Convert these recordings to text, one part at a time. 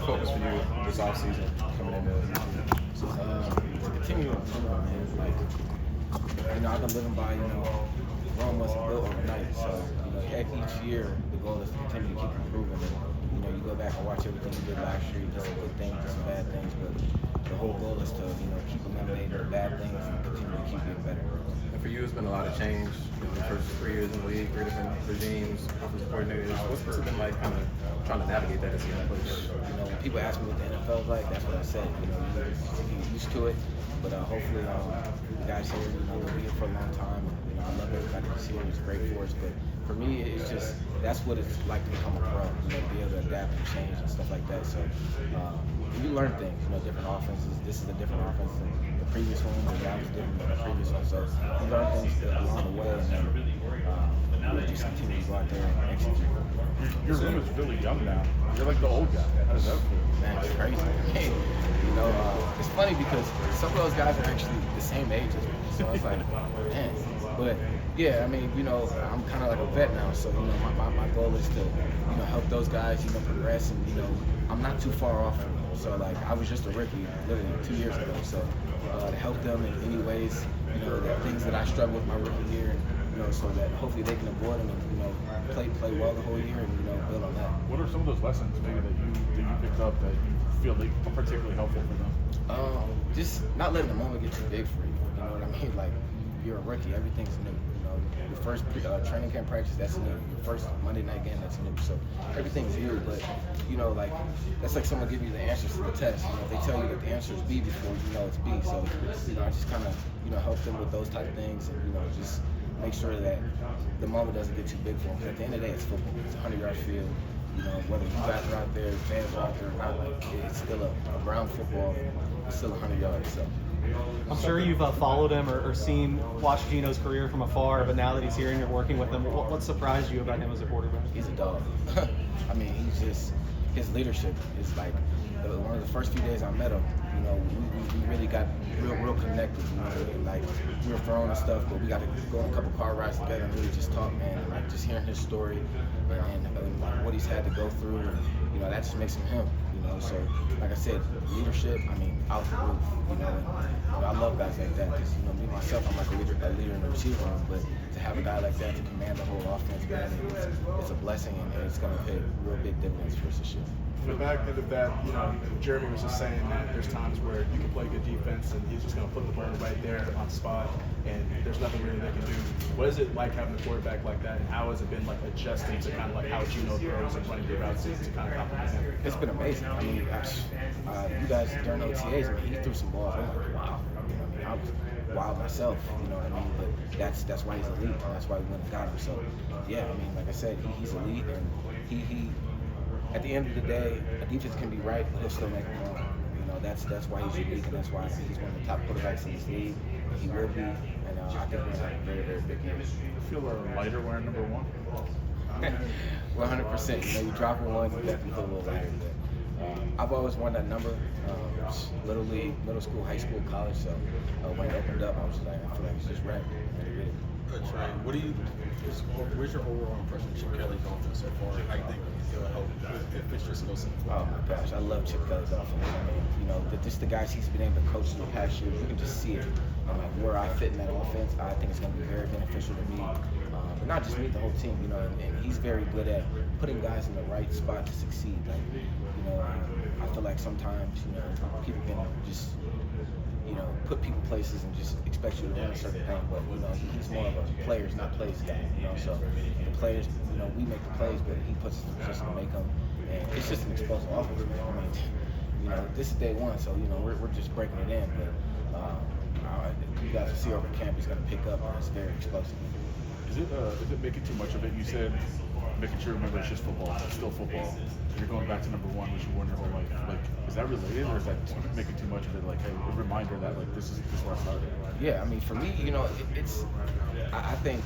focus for you this offseason coming into the season? To continue improving, man. Like, I've been living by, Rome wasn't built overnight. So, each year the goal is to continue to keep improving. And, you go back and watch everything you did last year. You did some good things, did some bad things, but the whole goal is to, keep eliminating the bad things and continue to keep getting better. And for you, it's been a lot of change. The first 3 years in the league, 3 different regimes, offensive coordinators. What's it been like kind of trying to navigate that as a young coach? When people ask me what the NFL is like, that's what I say. You're used to it, but hopefully the guys here, they'll be here for a long time. I love everybody that's here. It's great for us, but for me, it's just that's what it's like to become a pro. Be able to adapt and change and stuff like that. So you learn things. Different offenses. This is a different offense than the previous one. The guy was different than the previous one. So you learn things along the way, and then we'll just continue to go out there and execute. Your room is really young now. You're like the old guy. How does that feel? Man, it's crazy. It's funny because some of those guys are actually the same age as me. So it's like, man. But yeah, I'm kind of like a vet now. So my goal is to help those guys progress, and I'm not too far off from them. So like I was just a rookie literally 2 years ago. So to help them in any ways, the things that I struggled with my rookie year, and so that hopefully they can avoid them and play well the whole year and build on that. What are some of those lessons maybe that you picked up that you feel like are particularly helpful for them? Just not letting the moment get too big for you. You know what I mean? Like you're a rookie, everything's new. Your first training camp practice, that's new. Your first Monday night game, that's new. So everything's new, but like that's like someone giving you the answers to the test. If they tell you that the answer is B before you know it's B. So I just kind of help them with those type of things, and just make sure that the moment doesn't get too big for them. Because at the end of the day, it's football. It's a 100-yard field. Whether you guys are out there, fans are out there or not, like it's still a ground football. It's still 100 yards. So. I'm sure you've followed him or watched Geno's career from afar, but now that he's here and you're working with him, what surprised you about him as a quarterback? He's a dog. He's just, his leadership is like, one of the first few days I met him, we really got real connected, like we were throwing and stuff, but we got to go on a couple car rides together and really just talk, man, and like just hearing his story and what he's had to go through, and that just makes him him. So like I said, leadership, out the roof, and I love guys like that because, me myself, I'm like a leader in the receiver room, but to have a guy like that to command the whole offense, man, it's a blessing, and it's going to pay real big dividends for us this year. The back end of that, Jeremy was just saying that there's times where you can play good defense and he's just going to put the ball right there on the spot, and there's nothing really they can do. What is it like having a quarterback like that, and how has it been like adjusting to kind of like how Geno throws and running the routes to kind of complement him? It's been amazing. You guys during OTAs, he threw some balls. I'm like, wow. I was wild myself, but that's why he's elite, and that's why we went and got him. So yeah, like I said, he's elite, and he at the end of the day, a defense can be right, but he'll still make it wrong. That's why he's unique, and that's why he's one of the top quarterbacks in this league. He will be, and I think we're going to have a very, very big year. You feel lighter wearing number 1? 100%. You dropping one, you definitely feel a little lighter. But I've always worn that number, little league, middle school, high school, college. So when it opened up, I was like, I feel like it's just right. Trey, where's your overall impression of Chip Kelly's offense so far? How do you think he'll help fix your skill set? Oh my gosh, I love Chip Kelly's offense. Just the guys he's been able to coach in the past years, you can just see it. Like where I fit in that offense, I think it's going to be very beneficial to me. But not just me, the whole team. And he's very good at putting guys in the right spot to succeed. Like, I feel like sometimes, people can just put people places and just expect you to win a certain thing, but he's more of a players, not plays guy. So the players, we make the plays, but he puts us in a position to make them, and it's just an explosive offense, man. This is day one, so we're just breaking it in, but you guys will see over camp, he's going to pick up, and it's very explosive. Is it making too much of it? You said making sure remember it's just football, it's still football. You're going back to number 1, which you won your whole life. Like, is that related, or is that making too much of it? Like, hey, a reminder that like this is where I started. Yeah, for me, it's I think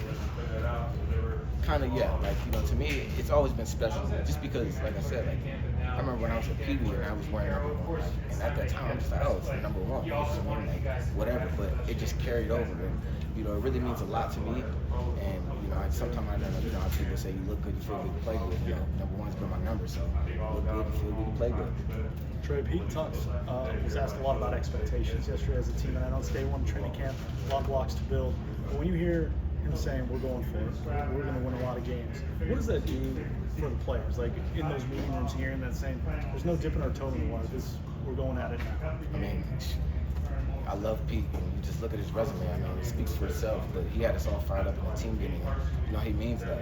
kind of to me, it's always been special, just because, like I said, like I remember when I was a Pee Wee and I was wearing number 1, and at that time I'm just like, oh, it's number 1, like whatever. But it just carried over, and it really means a lot to me, and sometimes I don't know, people say you look good, you feel good, you play good. Number one's been my number, so you look good, you feel good, you play good. Trey, Pete was asked a lot about expectations yesterday as a team, and I know it's day one training camp, a lot of blocks to build. But when you hear him saying we're going for it, we're going to win a lot of games, what does that do for the players? Like in those meeting rooms, hearing that saying, "There's no dipping our toe in the water. We're going at it now." I mean, I love Pete. And you just look at his resume. I mean, it speaks for itself. But he had us all fired up in the team meeting. He means that.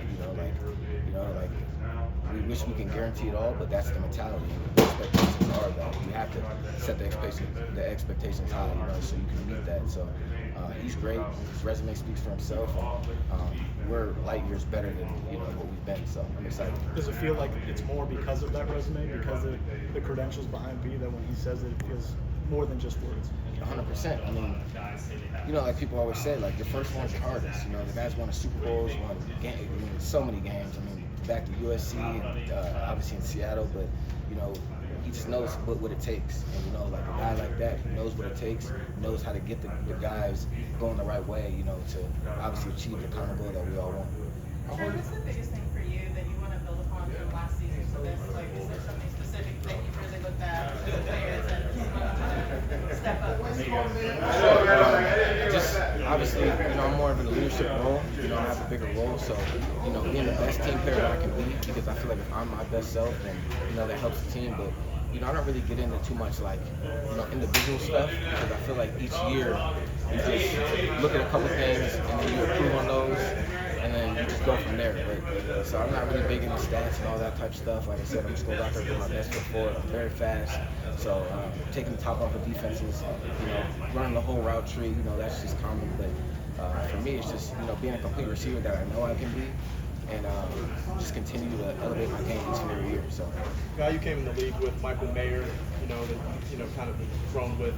We wish we can guarantee it all, but that's the mentality. The expectations are that you have to set the expectations high, so you can meet that. So he's great. His resume speaks for himself. We're light years better than what we've been. So I'm excited. Does it feel like it's more because of that resume, because of the credentials behind Pete, that when he says it feels more than just words? 100%. I mean, like people always say, like the first one's the hardest. The guys won a Super Bowls, won so many games. I mean, back to USC, and, obviously in Seattle, but he just knows what it takes. And like a guy like that, who knows what it takes, knows how to get the guys going the right way, to obviously achieve the common goal that we all want. Trey, what's the biggest thing for you that you want to build upon from last season to this? Like, is there something specific that you've really looked at with the players and step up? Just obviously, I'm more of in a leadership role. I have a bigger role, so being the best team player that I can be, because I feel like if I'm my best self, then that helps the team. But I don't really get into too much like individual stuff, because I feel like each year you just look at a couple things and then you improve on those, and then you just go from there. But so I'm not really big into stats and all that type of stuff. Like I said, I'm just going out there with my best foot forward. I'm very fast, so taking the top off of defenses, running the whole route tree, that's just common. But for me, it's just being a complete receiver that I know I can be, and just continue to elevate my game each and every year. So, guy you came in the league with, Michael Mayer, that kind of grown with,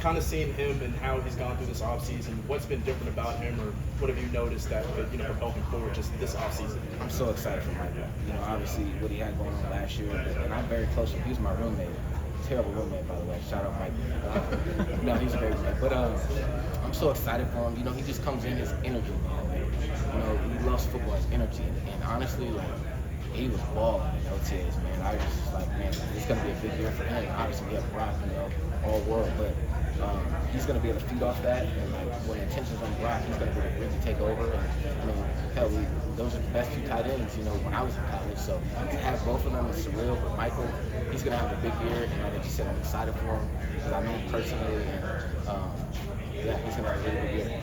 kind of seeing him and how he's gone through this offseason. What's been different about him, or what have you noticed that could propel him forward just this offseason? I'm so excited for Michael. Obviously what he had going on last year, and I'm very close with him. He was my roommate. Terrible roommate, by the way. Shout out Michael. No, he's a great roommate. But I'm so excited for him. He just comes in his energy, man. He loves football, his energy, and honestly, he was balling in OTAs, man. I was just like, man, it's gonna be a big year for him. Obviously, we have Brock, all world, but he's gonna be able to feed off that. And when the attention's on Brock, he's gonna be able to really take over. And hell, those are the best two tight ends, when I was in college. So to have both of them is surreal. But Michael, he's gonna have a big year, and like you said, I'm excited for him because I know him personally, and he's gonna have a really good year.